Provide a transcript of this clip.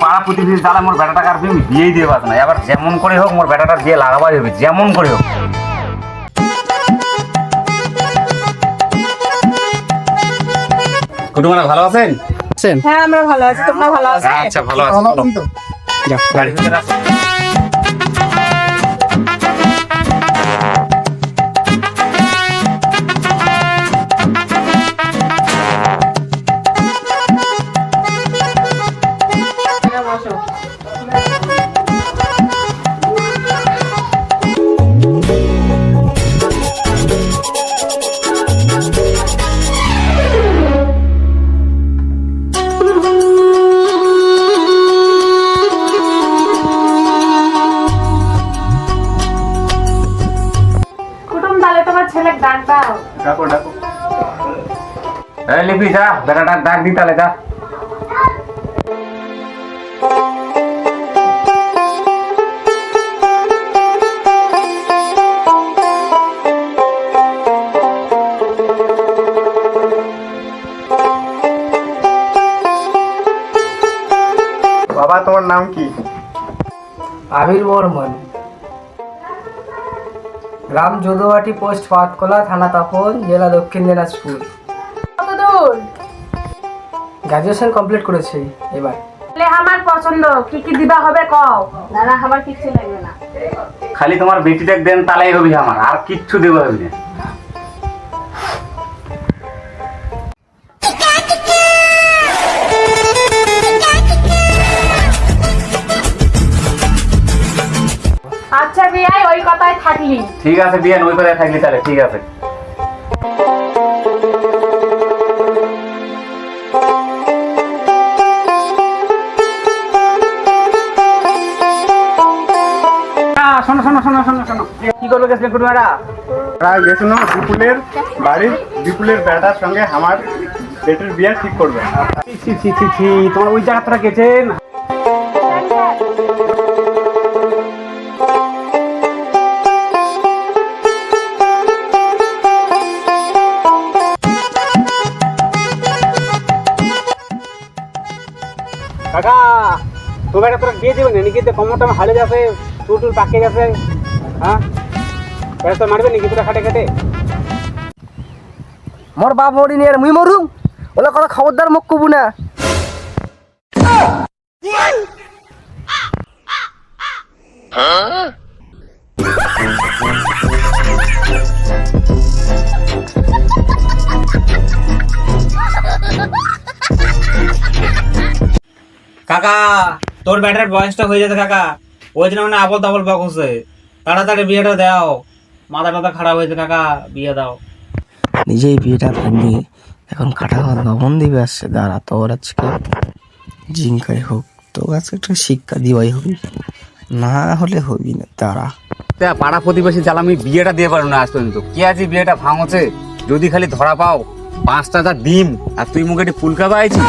পাড়া প্রতিবেশী জ্বালা মোর বেটাটাকে আর আমি বিয়েই দিয়ে পারছ না। এবার যেমন করে হোক মোর বেটাটা বিয়ে লাগাবাই হবে, যেমন করে হোক। কুটুমারা ভালো আছেন? হ্যাঁ আমরা ভালো আছি, তোমরা ভালো আছো? আচ্ছা ভালো আছি। যা গাড়ি ভিতরে রাখো। কুটুম তাহলে তোমার ছেলে ডাক দাও। ডাকো ডাকো। এই লিপি যা, বেটাটার ডাক দি তাহলে যা। বাবা তোমার নাম কি? আবির বর্মন, গ্রাম যদুয়াটি, পোস্ট পাতকলা, থানা তাপন, জেলা দক্ষিণ দিনাজপুর। কত দূর? গ্রাজুয়েশন কমপ্লিট করেছি এবার। তাহলে আমার পছন্দ, কি কি দিবা হবে কও। না না আমার কিছু লাগবে না। খালি তোমার বেটিটাকে দেন তালাই হবি আমার, আর কিচ্ছু দেবো হবি না। আচ্ছা বিয়াই ওই কথাই থাকলি। ঠিক আছে বিয়ান, ওই কথায় থাকলি তাহলে ঠিক আছে। শোনো শোনো শোনো শোনো শোনো, কি করবে গেছিলেন কুটুমারা? গেছিল বিপুলের বাড়ির, বিপুলের বেটার সঙ্গে আমার বেটির বিয়ে ঠিক করবে। ছি ছি ছি ছি, তোমার ওই জায়গাটা গেছেন? কাকা তো বেটা তোরা বিয়ে দেবেন নাকি? কমরটা হালে যাচ্ছে, চুল টুল পাকে যাচ্ছে। হ্যাঁ বেটা তো মারবে নাকি তোরা খাটে খাটে? মোর বাপ মরি নিয়ে মুই মরুম, ওলা কথা খবরদার মুখ কবু না। কাকা তোর ব্যাটার বয়সটা হয়ে যেতে কাকা, ওই জন্য মানে আবল তাবল বক হচ্ছে। তাড়াতাড়ি বিয়েটা দাও, মাথা টাথা খারাপ হয়েছে কাকা, বিয়ে দাও। নিজেই বিয়েটা ভেঙে এখন কাটা খাওয়া লবণ দিবে আসছে, দাঁড়া তোর আজকে জিঙ্কাই হোক, তোর কাছে একটা শিক্ষা দিবাই হবি, না হলে হবি না, দাঁড়া। পাড়া প্রতিবেশী জ্বালা আমি বিয়েটা দিয়ে পারবো না আজ পর্যন্ত। কে আছে বিয়েটা ভাঙছে? যদি খালি ধরা পাও 5টা যা ডিম, আর তুই মুখে একটি ফুলকা পাইছি।